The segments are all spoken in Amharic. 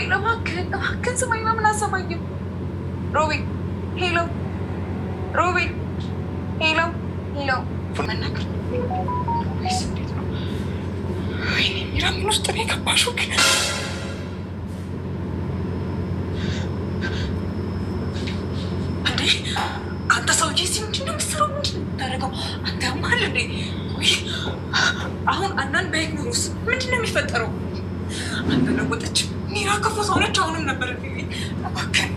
ሮቤል እባክህን ስማኝ። ለምን አሰማኝም? ሮቤል ሄሎ፣ ሮቤል ሄሎ፣ መናገር ወይስ እንዴት ነው? ወይኔ ሚራ ምን ውስጥ ነው የገባሽው ግን? እንዴ አንተ ሰውዬ እዚህ ምንድን ነው የምትሰራው? ምንድን ነው የምታደርገው? አንተ ያማል እንዴ? አሁን አናን ባይኖሩስ ምንድን ነው የሚፈጠረው? አንተ ለወጠች ሚራ ክፉ ሰው ነች። አሁንም ነበር እባክህን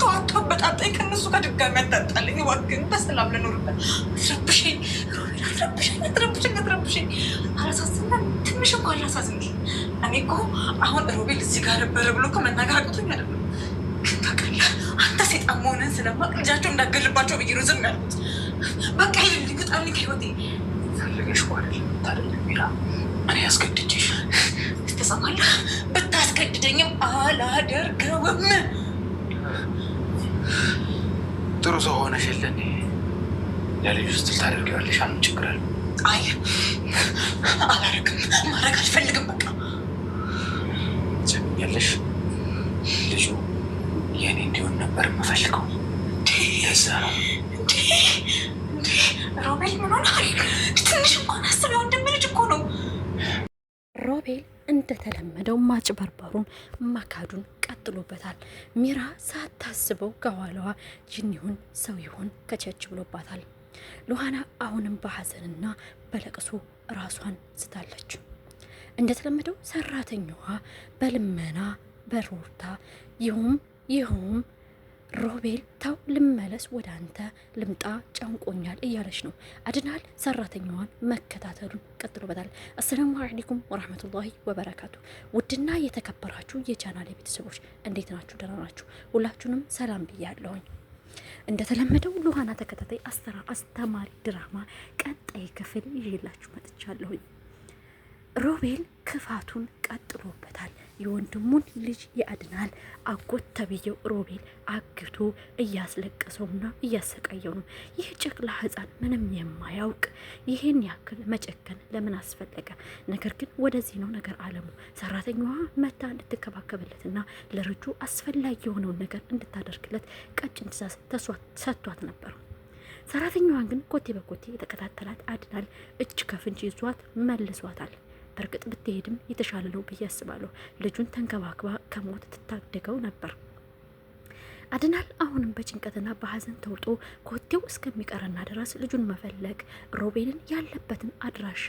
ተዋቶ በጣጣኝ ከእነሱ ጋር ድጋሚ ያታጣለኝ። እባክህን በሰላም ልኖርበት። አትረብሸኝ ሮቤል፣ አትረብሸኝ። አላሳዝንም፣ ትንሽ እንኳን አላሳዝንሽ። እኔ እኮ አሁን ሮቤል እዚህ ጋር ነበረ ብሎ ከመናገር አቅቶኝ አይደለም፣ ግን ታውቃለህ አንተ ሴጣን መሆንን ስለማቅ ልጃቸው እንዳገልባቸው ብዬ ነው ዝም ያልኩት። በቃ ይልልኝ ግጣልኝ ከህይወቴ ፈልገሽ አይደለም ሚራ፣ እኔ ያስገድጅሽ ትሰማለህ? ብታስገድደኝም አላደርገውም። ጥሩ ሰው ሆነሽ የለን ለልጅ ውስጥ ታደርጊዋለሽ። አሁን ችግር አለ? አይ አላደርግም፣ ማድረግ አልፈልግም። በቃ ያለሽ ልጁ የእኔ እንዲሆን ነበር የምፈልገው። ለዛ ነው እንዴ ሮቤል ምን ሆነሃል? ትንሽ እንኳን አስብ፣ ወንድም ልጅ እኮ ነው። ሮቤል እንደተለመደው ማጭበርበሩን መካዱን ቀጥሎበታል። ሚራ ሳታስበው ከኋላዋ ጅን ይሁን ሰው ይሁን ከቸች ብሎባታል። ሉሃና አሁንም በሐዘንና በለቅሶ ራሷን ስታለች። እንደተለመደው ሰራተኛዋ በልመና በሮርታ ይኸውም ሮቤል ተው ልመለስ፣ ወደ አንተ ልምጣ፣ ጨንቆኛል እያለች ነው። አድናል ሰራተኛዋን መከታተሉን ቀጥሎበታል። አሰላሙ አለይኩም ወራህመቱላሂ ወበረካቱ። ውድና የተከበራችሁ የቻናሌ ቤተሰቦች እንዴት ናችሁ? ደህና ናችሁ? ሁላችሁንም ሰላም ብያለሁኝ። እንደተለመደው ሉሃና ተከታታይ አስተማሪ ድራማ ቀጣይ ክፍል ይዤላችሁ መጥቻለሁኝ። ሮቤል ክፋቱን ቀጥሎበታል። የወንድሙን ልጅ የአድናል አጎት ተብዬው ሮቤል አግቶ እያስለቀሰውና እያሰቃየው ነው። ይህ ጨቅላ ሕፃን ምንም የማያውቅ ይህን ያክል መጨከን ለምን አስፈለገ? ነገር ግን ወደዚህ ነው ነገር አለሙ። ሰራተኛዋ መታ እንድትከባከብለትና ለልጁ አስፈላጊ የሆነውን ነገር እንድታደርግለት ቀጭን ትዕዛዝ ሰጥቷት ነበር። ሰራተኛዋን ግን ኮቴ በኮቴ የተከታተላት አድናል እጅ ከፍንጅ ይዟት መልሷታል። በእርግጥ ብትሄድም የተሻለ ነው ብዬ አስባለሁ። ልጁን ተንከባክባ ከሞት ትታደገው ነበር። አድናል አሁንም በጭንቀትና በሀዘን ተውጦ ኮቴው እስከሚቀረና ድረስ ልጁን መፈለግ፣ ሮቤልን ያለበትን አድራሻ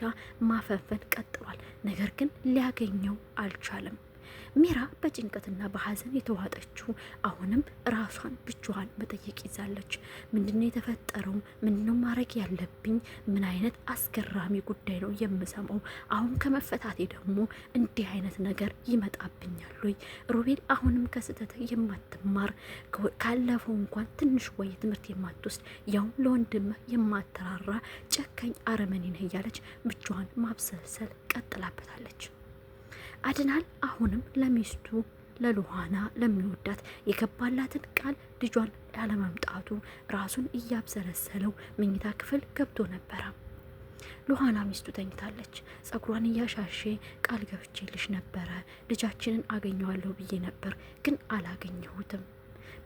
ማፈንፈን ቀጥሏል። ነገር ግን ሊያገኘው አልቻለም። ሚራ በጭንቀትና በሀዘን የተዋጠችው አሁንም ራሷን ብቻዋን መጠየቅ ይዛለች። ምንድነው የተፈጠረው? ምንድነው ማድረግ ያለብኝ? ምን አይነት አስገራሚ ጉዳይ ነው የምሰማው? አሁን ከመፈታቴ ደግሞ እንዲህ አይነት ነገር ይመጣብኛል ወይ? ሮቤል አሁንም ከስህተት የማትማር ካለፈው እንኳን ትንሽ ወይ ትምህርት የማትወስድ ያውም ለወንድምህ የማትራራ ጨካኝ አረመኔ ነህ እያለች ብቻዋን ማብሰልሰል ቀጥላበታለች። አድናል አሁንም ለሚስቱ ለሉሃና ለሚወዳት የገባላትን ቃል ልጇን ያለመምጣቱ ራሱን እያብሰለሰለው መኝታ ክፍል ገብቶ ነበረ። ሉሃና ሚስቱ ተኝታለች። ጸጉሯን እያሻሼ ቃል ገብቼልሽ ነበረ፣ ልጃችንን አገኘዋለሁ ብዬ ነበር፣ ግን አላገኘሁትም።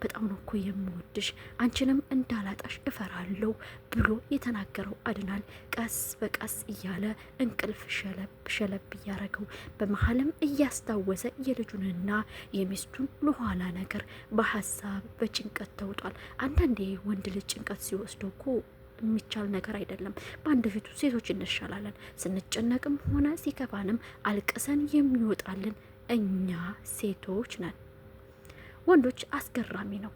በጣም ነው እኮ የምወድሽ፣ አንቺንም እንዳላጣሽ እፈራለሁ ብሎ የተናገረው አድናል ቀስ በቀስ እያለ እንቅልፍ ሸለብ እያረገው በመሀልም እያስታወሰ የልጁንና የሚስቱን ሉሃና ነገር በሀሳብ በጭንቀት ተውጧል። አንዳንዴ ወንድ ልጅ ጭንቀት ሲወስደው እኮ የሚቻል ነገር አይደለም። በአንድ ፊቱ ሴቶች እንሻላለን። ስንጨነቅም ሆነ ሲከፋንም አልቅሰን የሚወጣልን እኛ ሴቶች ነን። ወንዶች አስገራሚ ነው።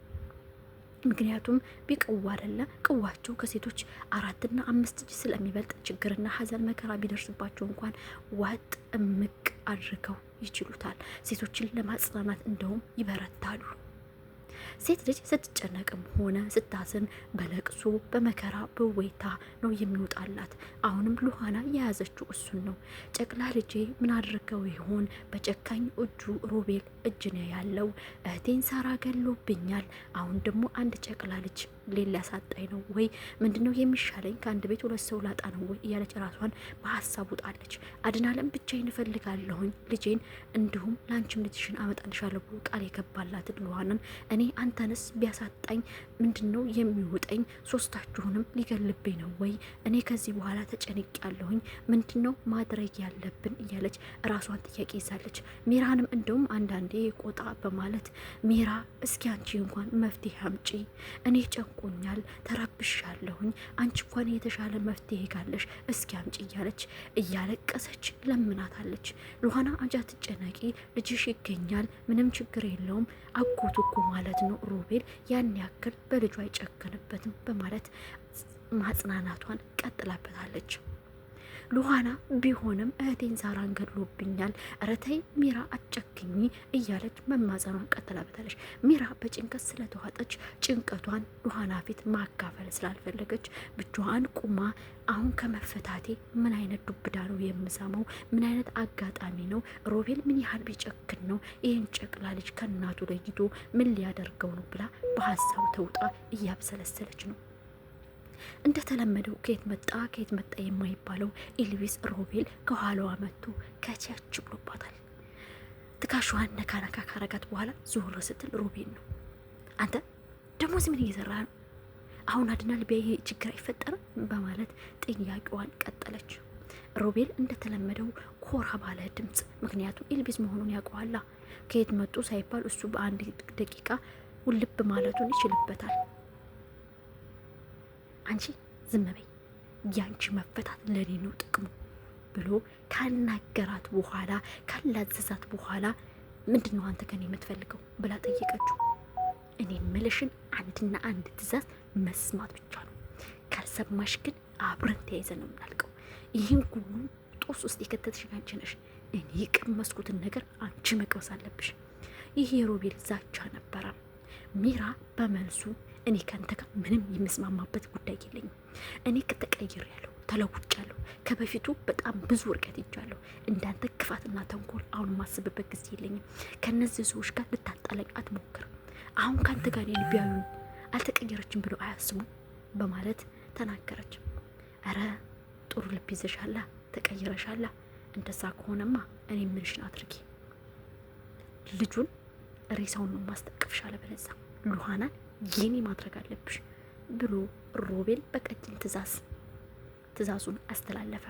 ምክንያቱም ቢቀዋ አይደለ ቅዋቸው ከሴቶች 4 እና 5 እጅ ስለሚበልጥ ችግርና ሀዘን መከራ ቢደርስባቸው እንኳን ዋጥ እምቅ አድርገው ይችሉታል። ሴቶችን ለማጽናናት እንደውም ይበረታሉ። ሴት ልጅ ስትጨነቅም ሆነ ስታዝን በለቅሶ በመከራ በወይታ ነው የሚወጣላት። አሁንም ሉሃና የያዘችው እሱን ነው። ጨቅላ ልጄ ምን አድርገው ይሆን? በጨካኝ እጁ ሮቤል እጅ ነው ያለው። እህቴን ሳራ ገሎብኛል። አሁን ደግሞ አንድ ጨቅላ ልጅ ሌላ ያሳጣኝ ነው ወይ? ምንድነው የሚሻለኝ? ከአንድ ቤት ሁለት ሰው ላጣ ነው ወይ? እያለች ራሷን በሀሳብ ውጣለች። አድናለም ብቻዬን እፈልጋለሁኝ ልጄን፣ እንዲሁም ለአንቺም ልጅሽን አመጣልሻለሁ ብሎ ቃል የገባላትን ሉሃናን እኔ አንተንስ ቢያሳጣኝ ምንድነው የሚውጠኝ? ሶስታችሁንም ሊገልብኝ ነው ወይ? እኔ ከዚህ በኋላ ተጨንቅ ያለሁኝ ምንድነው ማድረግ ያለብን? እያለች ራሷን ጥያቄ ይዛለች። ሚራንም እንደውም አንዳንዴ ቆጣ በማለት ሚራ እስኪ አንቺ እንኳን መፍትሄ አምጪ፣ እኔ ጨንቆኛል፣ ተረብሻለሁኝ፣ አንቺ እንኳን የተሻለ መፍትሄ ጋለሽ እስኪ አምጪ እያለች እያለቀሰች ለምናታለች። ሉሃና አንቺ አትጨነቂ፣ ልጅሽ ይገኛል፣ ምንም ችግር የለውም፣ አጎቱ እኮ ማለት ነው ሮቤል ያን ያክል በልጁ አይጨክንበትም በማለት ማጽናናቷን ቀጥላበታለች። ሉሃና ቢሆንም እህቴን ዛራን ገድሎብኛል፣ ኧረ ተይ ሚራ አጨክኝ እያለች መማጸኗን ቀጥላበታለች። ሚራ በጭንቀት ስለተዋጠች ጭንቀቷን ሉሃና ፊት ማካፈል ስላልፈለገች ብቻዋን ቁማ አሁን ከመፈታቴ ምን አይነት ዱብዳ ነው የምሰማው? ምን አይነት አጋጣሚ ነው? ሮቤል ምን ያህል ቢጨክን ነው ይህን ጨቅላ ልጅ ከእናቱ ለይቶ ምን ሊያደርገው ነው ብላ በሀሳብ ተውጣ እያብሰለሰለች ነው። እንደተለመደው ከየት መጣ የማይባለው ኤልቪስ ሮቤል ከኋላዋ መጥቶ ከቻች ብሎባታል። ትከሻዋን ነካ ነካ ካረጋት በኋላ ዞር ስትል ሮቤል ነው። አንተ ደግሞ ምን እየሰራ ነው? አሁን አድናል ቢያይ ችግር አይፈጠርም? በማለት ጥያቄዋን ቀጠለች። ሮቤል እንደተለመደው ኮራ ባለ ድምጽ፣ ምክንያቱም ኤልቪስ መሆኑን ያውቀዋላ። ከየት መጡ ሳይባል እሱ በአንድ ደቂቃ ውልብ ማለቱን ይችልበታል። አንቺ ዝም በይ፣ ያንቺ መፈታት ለኔ ነው ጥቅሙ ብሎ ካናገራት በኋላ ካላዘዛት በኋላ ምንድነው አንተ ከኔ የምትፈልገው ብላ ጠየቀችው። እኔ ምልሽን አንድና አንድ ትእዛዝ መስማት ብቻ ነው። ካልሰማሽ ግን አብረን ተያይዘን ነው የምናልቀው። ይህን ሁሉ ጦስ ውስጥ የከተትሽ አንቺ ነሽ። እኔ የቀመስኩትን ነገር አንቺ መቅመስ አለብሽ። ይህ የሮቤል ዛቻ ነበረ። ሚራ በመልሱ እኔ ካንተ ጋር ምንም የምስማማበት ጉዳይ የለኝም። እኔ ከተቀይሬያለሁ፣ ተለውጫለሁ። ከበፊቱ በጣም ብዙ ርቀት ይጃለሁ። እንዳንተ ክፋትና ተንኮል አሁን ማስብበት ጊዜ የለኝም። ከነዚህ ሰዎች ጋር ልታጣለኝ አትሞክር። አሁን ካንተ ጋር እኔን ቢያዩኝ አልተቀየረችም ብለው አያስቡ በማለት ተናገረች። አረ ጥሩ ልብ ይዘሻላ፣ ተቀይረሻላ። እንደዛ ከሆነማ እኔ ምንሽን አድርጊ፣ ልጁን ሬሳውን ነው ማስጠቀፍሻለ፣ በለዛ ሉሃናን የኔ ማድረግ አለብሽ ብሎ ሮቤል በቀጭን ትእዛዙን አስተላለፈ።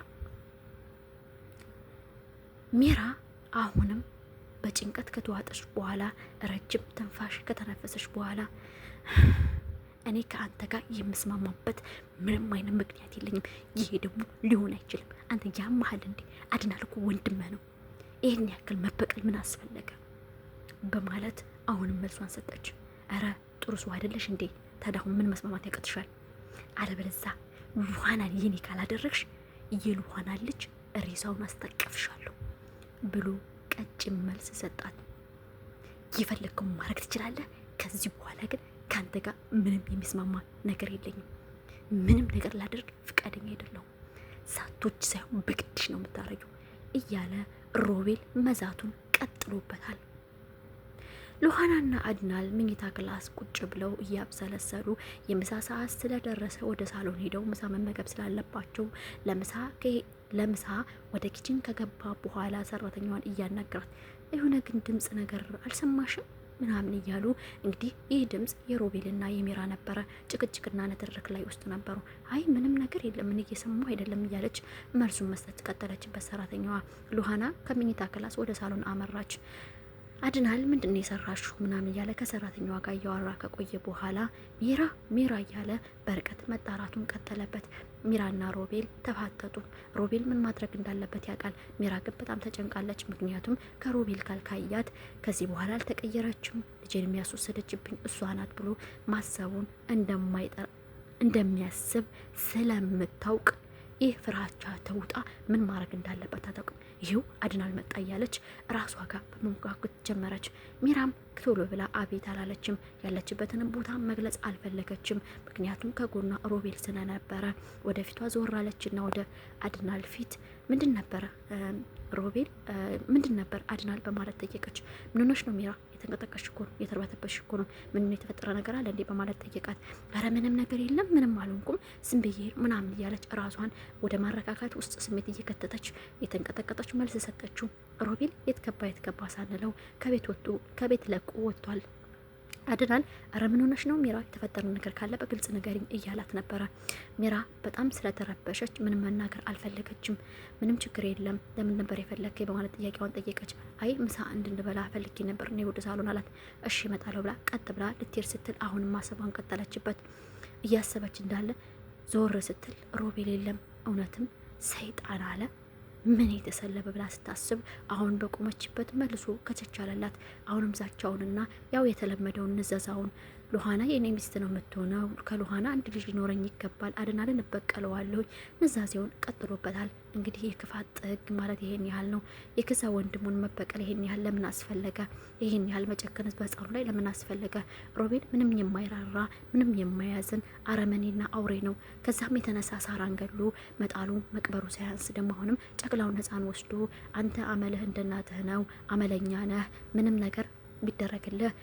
ሚራ አሁንም በጭንቀት ከተዋጠች በኋላ ረጅም ትንፋሽ ከተነፈሰች በኋላ እኔ ከአንተ ጋር የምስማማበት ምንም አይነት ምክንያት የለኝም። ይሄ ደግሞ ሊሆን አይችልም። አንተ ያማሃል እንዴ? አድናል እኮ ወንድምህ ነው። ይህን ያክል መበቀል ምን አስፈለገ? በማለት አሁንም መልሷን ሰጠች። አረ ጥሩ ሰው አይደለሽ እንዴ? ታዲያ አሁን ምን መስማማት ያቀጥሻል? አለበለዛ ሉሃናን የኔ ካላደረግሽ የሉሃናን ልጅ ሬሳውን አስጠቀፍሻለሁ ብሎ ቀጭን መልስ ሰጣት። የፈለግከውን ማድረግ ትችላለህ። ከዚህ በኋላ ግን ከአንተ ጋር ምንም የሚስማማ ነገር የለኝም። ምንም ነገር ላደርግ ፍቃደኛ አይደለሁም። ሳቶች ሳይሆን በግድሽ ነው የምታረጊው እያለ ሮቤል መዛቱን ቀጥሎበታል። ሉሃናና አድናል መኝታ ክላስ ቁጭ ብለው እያብሰለሰሉ የምሳ ሰዓት ስለደረሰ ወደ ሳሎን ሄደው ምሳ መመገብ ስላለባቸው ለምሳ ወደ ኪችን ከገባ በኋላ ሰራተኛዋን እያናገራት የሆነ ግን ድምጽ ነገር አልሰማሽም ምናምን እያሉ እንግዲህ ይህ ድምጽ የሮቤልና የሚራ ነበረ። ጭቅጭቅና ንትርክ ላይ ውስጥ ነበሩ። አይ ምንም ነገር የለም እኔ እየሰማሁ አይደለም እያለች መልሱን መስጠት ቀጠለችበት ሰራተኛዋ። ሉሃና ከመኝታ ክላስ ወደ ሳሎን አመራች። አድናል ምንድን ነው የሰራሽው ምናምን እያለ ከሰራተኛዋ ጋር እያወራ ከቆየ በኋላ ሚራ እያለ በርቀት መጣራቱን ቀጠለበት። ሚራና ሮቤል ተፋጠጡ። ሮቤል ምን ማድረግ እንዳለበት ያውቃል። ሚራ ግን በጣም ተጨንቃለች። ምክንያቱም ከሮቤል ጋር ካያት ከዚህ በኋላ አልተቀየረችም፣ ልጄን የሚያስወሰደችብኝ እሷ ናት ብሎ ማሰቡን እንደሚያስብ ስለምታውቅ ይህ ፍራቻ ተውጣ ምን ማድረግ እንዳለበት አታውቅም። ይሄው አድናል መጣ እያለች ራሷ ጋር በመንጓጉት ጀመረች። ሚራም ቶሎ ብላ አቤት አላለችም። ያለችበትንም ቦታ መግለጽ አልፈለገችም። ምክንያቱም ከጎኗ ሮቤል ስለነበረ ወደፊቷ ዞር አለችና ወደ አድናል ፊት ምንድን ነበረ ሮቤል ምንድን ነበር አድናል በማለት ጠየቀች። ምን ሆነሽ ነው ሚራ? የተንቀጠቀሽ እኮ ነው፣ የተርበተበሽ እኮ ነው። ምንም የተፈጠረ ነገር አለ እንዴ በማለት ጠየቃት። ኧረ ምንም ነገር የለም፣ ምንም አልሆንኩም፣ ዝም ብዬ ምናምን እያለች ራሷን ወደ ማረጋጋት ውስጥ ስሜት እየከተተች የተንቀጠቀጠች መልስ ሰጠችው። ሮቤል የት ገባ ሳንለው ከቤት ለቆ ወጥቷል። አድናል ኧረ ምን ሆነሽ ነው ሚራ? የተፈጠረ ነገር ካለ በግልጽ ንገሪኝ እያላት ነበረ። ሚራ በጣም ስለተረበሸች ምንም መናገር አልፈለገችም። ምንም ችግር የለም ለምን ነበር የፈለግከኝ በማለት ጥያቄዋን ጠየቀች። አይ ምሳ እንድንበላ ፈልጌ ነበር እኔ ወደ ሳሎን አላት። እሺ እመጣለሁ ብላ ቀጥ ብላ ልትሄድ ስትል አሁንም ማሰቧን ቀጠለችበት። እያሰበች እንዳለ ዞር ስትል ሮቤል የለም። እውነትም ሰይጣን አለ ምን የተሰለበ ብላ ስታስብ አሁን በቆመችበት መልሶ ከቸቻለላት። አሁንም ዛቻውንና ያው የተለመደውን ንዘዛውን ሉሃና የኔ ሚስት ነው የምትሆነው፣ ከሉሃና አንድ ልጅ ሊኖረኝ ይገባል፣ አድናልን እበቀለዋለሁ። ንዛዜውን ቀጥሎበታል። እንግዲህ የክፋት ጥግ ማለት ይሄን ያህል ነው። የገዛ ወንድሙን መበቀል ይሄን ያህል ለምን አስፈለገ? ይሄን ያህል መጨከነስ በህፃኑ ላይ ለምን አስፈለገ? ሮቤል ምንም የማይራራ ምንም የማያዝን አረመኔና አውሬ ነው። ከዛም የተነሳ ሳራን ገሎ መጣሉ መቅበሩ ሳያንስ ደግሞ አሁንም ጨቅላውን ህፃን ወስዶ አንተ አመልህ እንደናትህ ነው፣ አመለኛ ነህ፣ ምንም ነገር ቢደረግልህ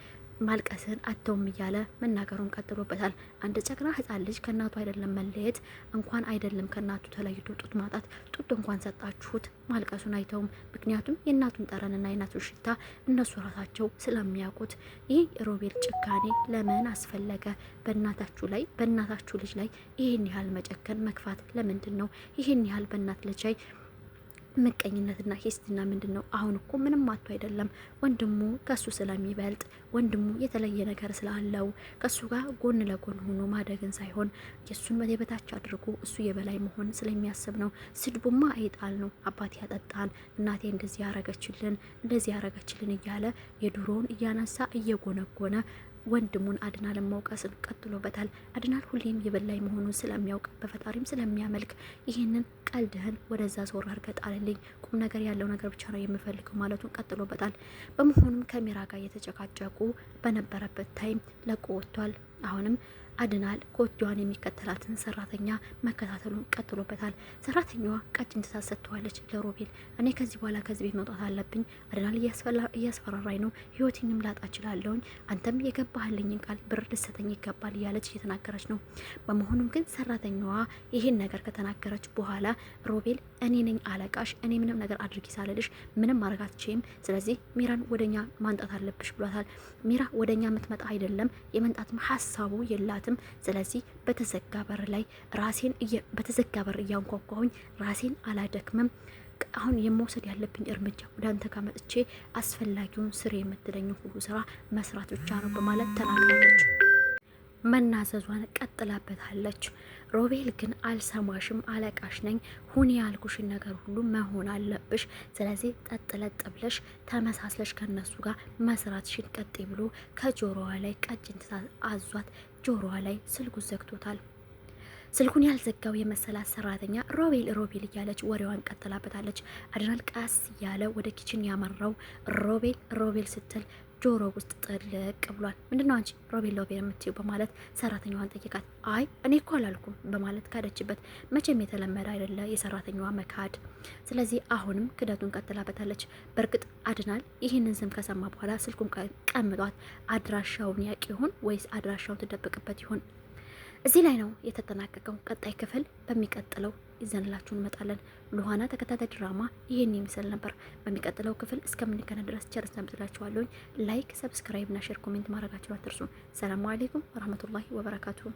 ማልቀስን አተውም እያለ መናገሩን ቀጥሎበታል። አንድ ጨቅላ ህፃን ልጅ ከእናቱ አይደለም መለየት እንኳን አይደለም ከእናቱ ተለይቶ ጡት ማጣት፣ ጡት እንኳን ሰጣችሁት ማልቀሱን አይተውም። ምክንያቱም የእናቱን ጠረንና የእናቱን ሽታ እነሱ ራሳቸው ስለሚያውቁት። ይህ ሮቤል ጭካኔ ለምን አስፈለገ? በእናታችሁ ላይ በእናታችሁ ልጅ ላይ ይህን ያህል መጨከን መክፋት ለምንድን ነው? ይህን ያህል በእናት ልጅ ላይ ምቀኝነትና ሂስትና ምንድን ነው? አሁን እኮ ምንም አቶ አይደለም። ወንድሙ ከሱ ስለሚበልጥ ወንድሙ የተለየ ነገር ስላለው ከሱ ጋር ጎን ለጎን ሆኖ ማደግን ሳይሆን የሱን የበታች አድርጎ እሱ የበላይ መሆን ስለሚያስብ ነው። ስድቡማ አይጣል ነው። አባቴ ያጠጣን፣ እናቴ እንደዚህ ያረገችልን እያለ የድሮውን እያነሳ እየጎነጎነ ወንድሙን አድናልን መውቀስን ቀጥሎበታል። አድናል ሁሌም የበላይ መሆኑን ስለሚያውቅ በፈጣሪም ስለሚያመልክ ይህንን ቀልድህን ወደዛ ዞር አድርገህ ጣልልኝ፣ ቁም ነገር ያለው ነገር ብቻ ነው የምፈልገው ማለቱን ቀጥሎበታል። በመሆኑም ከሚራ ጋር የተጨቃጨቁ በነበረበት ታይም ለቆ ወጥቷል። አሁንም አድናል ኮጆዋን የሚከተላትን ሰራተኛ መከታተሉን ቀጥሎበታል። ሰራተኛዋ ቀጭን ትእዛዝ ሰጥተዋለች ለሮቤል። እኔ ከዚህ በኋላ ከዚህ ቤት መውጣት አለብኝ፣ አድናል እያስፈራራኝ ነው፣ ህይወቴንም ላጣ እችላለሁኝ፣ አንተም የገባህልኝን ቃል ብር ልትሰጠኝ ይገባል እያለች እየተናገረች ነው። በመሆኑም ግን ሰራተኛዋ ይህን ነገር ከተናገረች በኋላ ሮቤል እኔ ነኝ አለቃሽ፣ እኔ ምንም ነገር አድርጊ ሳልልሽ ምንም ማድረግ አትችይም፣ ስለዚህ ሚራን ወደኛ ማንጣት አለብሽ ብሏታል። ሚራ ወደኛ የምትመጣ አይደለም፣ የመንጣትም ሀሳቡ የላትም። ስለዚህ በተዘጋ በር እያንኳኳሁኝ ራሴን አላደክምም። አሁን የመውሰድ ያለብኝ እርምጃ ወደ አንተ ጋር መጥቼ አስፈላጊውን ስር የምትለኝ ሁሉ ስራ መስራት ብቻ ነው በማለት ተናግራለች። መናዘዟን ቀጥላበታለች። ሮቤል ግን አልሰማሽም፣ አለቃሽ ነኝ፣ ሁን ያልኩሽን ነገር ሁሉ መሆን አለብሽ፣ ስለዚህ ጠጥለጥ ብለሽ ተመሳስለሽ ከነሱ ጋር መስራትሽን ቀጥ ብሎ ከጆሮዋ ላይ ቀጭን ትእዛዝ አዟት ጆሮዋ ላይ ስልኩ ዘግቶታል። ስልኩን ያልዘጋው የመሰላት ሰራተኛ ሮቤል እያለች ወሬዋን ቀጥላበታለች። አድናል ቀስ እያለ ወደ ኪችን ያመራው ሮቤል ስትል ጆሮ ውስጥ ጥልቅ ብሏል። ምንድነው አንቺ ሮቤል የምትይው በማለት ሰራተኛዋን ጠይቃት። አይ እኔ እኮ አላልኩም በማለት ካደችበት። መቼም የተለመደ አይደለ የሰራተኛዋ መካድ። ስለዚህ አሁንም ክደቱን ቀጥላበታለች። በእርግጥ አድናል ይህንን ስም ከሰማ በኋላ ስልኩን ቀምጧት አድራሻውን ያውቅ ይሆን ወይስ አድራሻውን ትደብቅበት ይሆን? እዚህ ላይ ነው የተጠናቀቀው። ቀጣይ ክፍል በሚቀጥለው ይዘንላችሁ እንመጣለን። ሉሃና ተከታታይ ድራማ ይሄን ይመስል ነበር። በሚቀጥለው ክፍል እስከምንገናኝ ድረስ ቸር ሰንብታችኋለሁ። ላይክ፣ ሰብስክራይብ እና ሼር ኮሜንት ማድረጋችሁን አትርሱ። ሰላም አለይኩም ወራህመቱላሂ ወበረካቱሁ።